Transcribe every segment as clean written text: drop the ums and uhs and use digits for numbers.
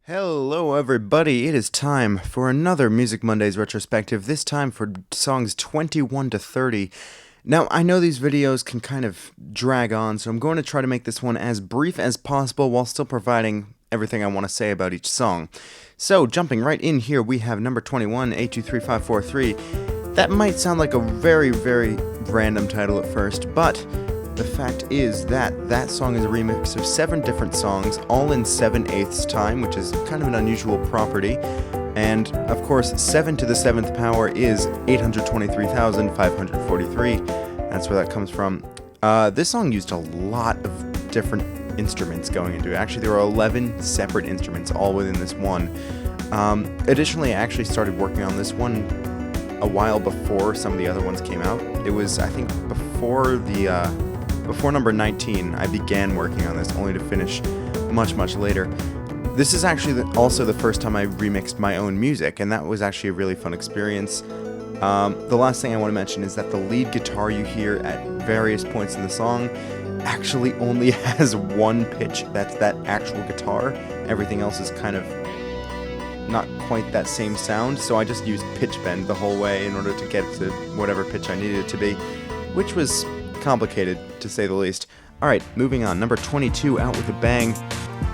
Hello, everybody. It is time for another Music Mondays retrospective, this time for songs 21 to 30. Now, I know these videos can kind of drag on, so I'm going to try to make this one as brief as possible while still providing everything I want to say about each song. So, jumping right in here, we have number 21, 823543. That might sound like a very, very random title at first, but the fact is that that song is a remix of 7 different songs, all in 7/8 time, which is kind of an unusual property. And, of course, 7 to the 7th power is 823,543. That's where that comes from. This song used a lot of different instruments going into it. Actually, there were 11 separate instruments, all within this one. Additionally, I actually started working on this one a while before some of the other ones came out. It was, I think, before number 19, I began working on this, only to finish much, much later. This is actually also the first time I remixed my own music, and that was actually a really fun experience. The last thing I want to mention is that the lead guitar you hear at various points in the song actually only has one pitch. That's that actual guitar. Everything else is kind of not quite that same sound, so I just used pitch bend the whole way in order to get to whatever pitch I needed it to be, which was complicated, to say the least. Alright, moving on. Number 22, Out With A Bang.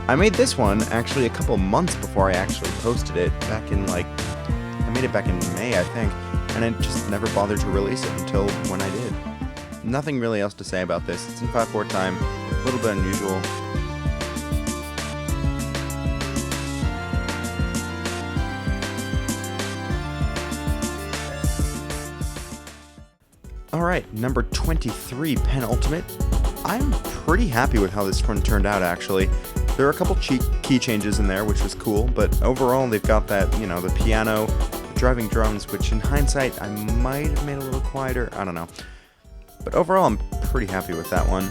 I made this one actually a couple months before I actually posted it, I made it back in May, I think, and I just never bothered to release it until when I did. Nothing really else to say about this. It's in 5/4 time, a little bit unusual. Alright, number 23, Penultimate. I'm pretty happy with how this one turned out, actually. There are a couple key changes in there, which was cool, but overall they've got that, the piano, driving drums, which in hindsight I might have made a little quieter, I don't know. But overall I'm pretty happy with that one.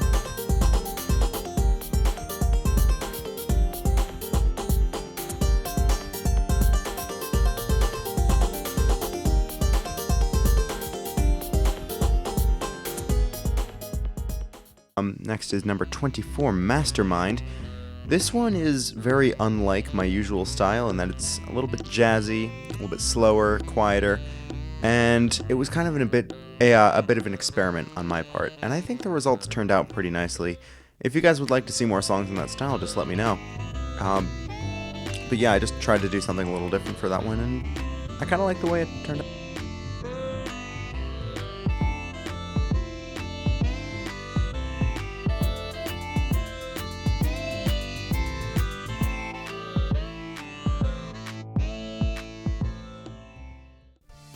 Next is number 24, Mastermind. This one is very unlike my usual style in that it's a little bit jazzy, a little bit slower, quieter, and it was kind of a bit of an experiment on my part, and I think the results turned out pretty nicely. If you guys would like to see more songs in that style, just let me know. But yeah, I just tried to do something a little different for that one, and I kind of like the way it turned out.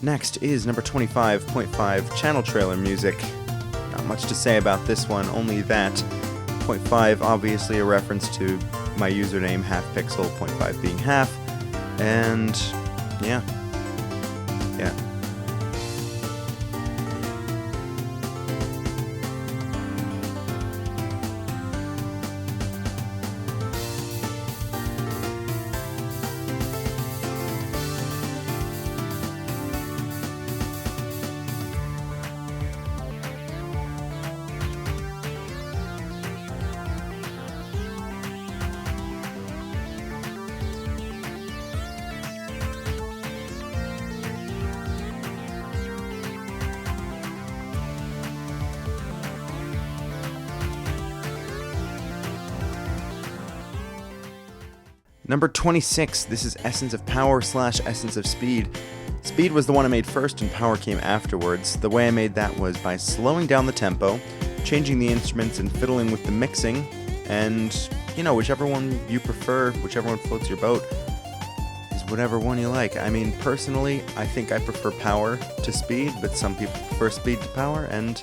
Next is number 25.5, Channel Trailer Music. Not much to say about this one, only that .5 obviously a reference to my username halfpixel, .5 being half, and yeah. Number 26, this is Essence of Power / Essence of Speed. Speed was the one I made first and Power came afterwards. The way I made that was by slowing down the tempo, changing the instruments and fiddling with the mixing, and, whichever one you prefer, whichever one floats your boat, is whatever one you like. I mean, personally, I think I prefer Power to Speed, but some people prefer Speed to Power, and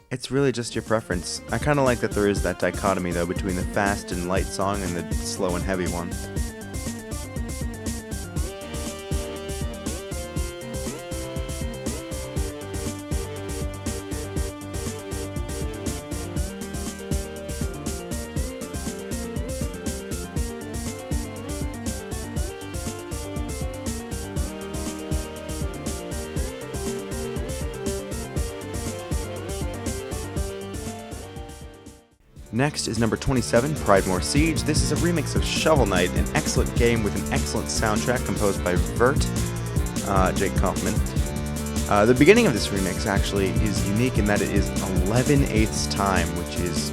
it's really just your preference. I kind of like that there is that dichotomy, though, between the fast and light song and the slow and heavy one. Next is number 27, Pridemore Siege. This is a remix of Shovel Knight, an excellent game with an excellent soundtrack composed by Vert, Jake Kaufman. The beginning of this remix actually is unique in that it is 11/8 time, which is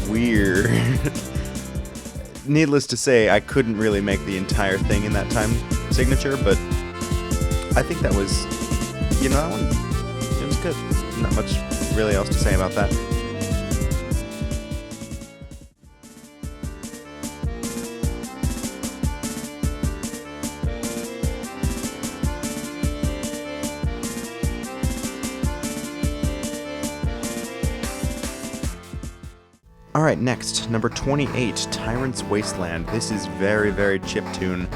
weird. Needless to say, I couldn't really make the entire thing in that time signature, but I think that was, that one, it was good. Not much really else to say about that. Alright, next, number 28, Tyrant's Wasteland. This is very, very chiptune.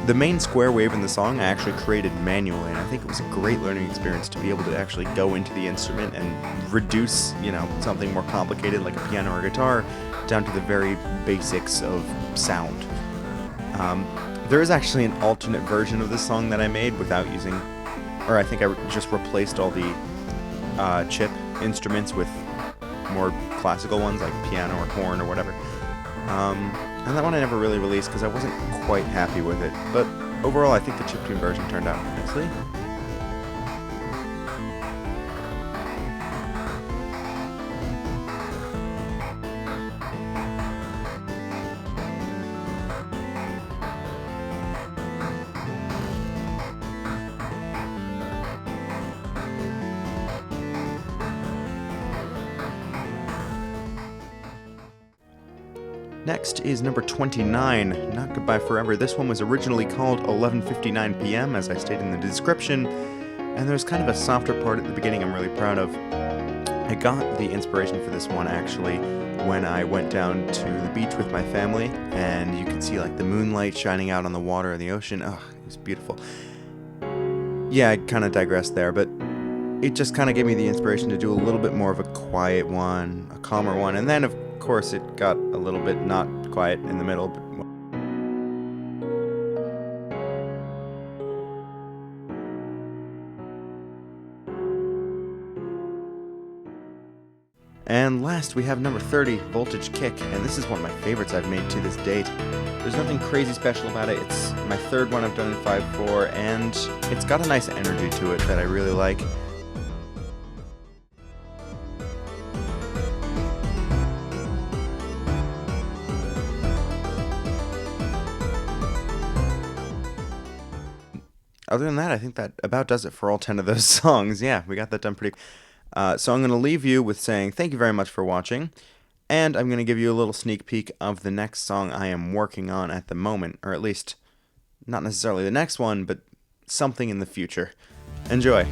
The main square wave in the song I actually created manually, and I think it was a great learning experience to be able to actually go into the instrument and reduce, something more complicated like a piano or a guitar down to the very basics of sound. There is actually an alternate version of this song that I made without using, or I think I just replaced all the chip instruments with more classical ones like piano or horn or whatever. And that one I never really released because I wasn't quite happy with it. But overall, I think the chiptune version turned out nicely. Next is number 29, Not Goodbye Forever. This one was originally called 11:59 p.m., as I stated in the description, and there's kind of a softer part at the beginning I'm really proud of. I got the inspiration for this one, actually, when I went down to the beach with my family, and you can see, like, the moonlight shining out on the water and the ocean. Oh, it was beautiful. Yeah, I kind of digressed there, but it just kind of gave me the inspiration to do a little bit more of a quiet one, a calmer one, and then, of course, it got a little bit not quiet in the middle. And last, we have number 30, Voltage Kick, and this is one of my favorites I've made to this date. There's nothing crazy special about it. It's my third one I've done in 5/4, and it's got a nice energy to it that I really like. Other than that, I think that about does it for all 10 of those songs. Yeah, we got that done pretty. So I'm going to leave you with saying thank you very much for watching, and I'm going to give you a little sneak peek of the next song I am working on at the moment, or at least not necessarily the next one, but something in the future. Enjoy.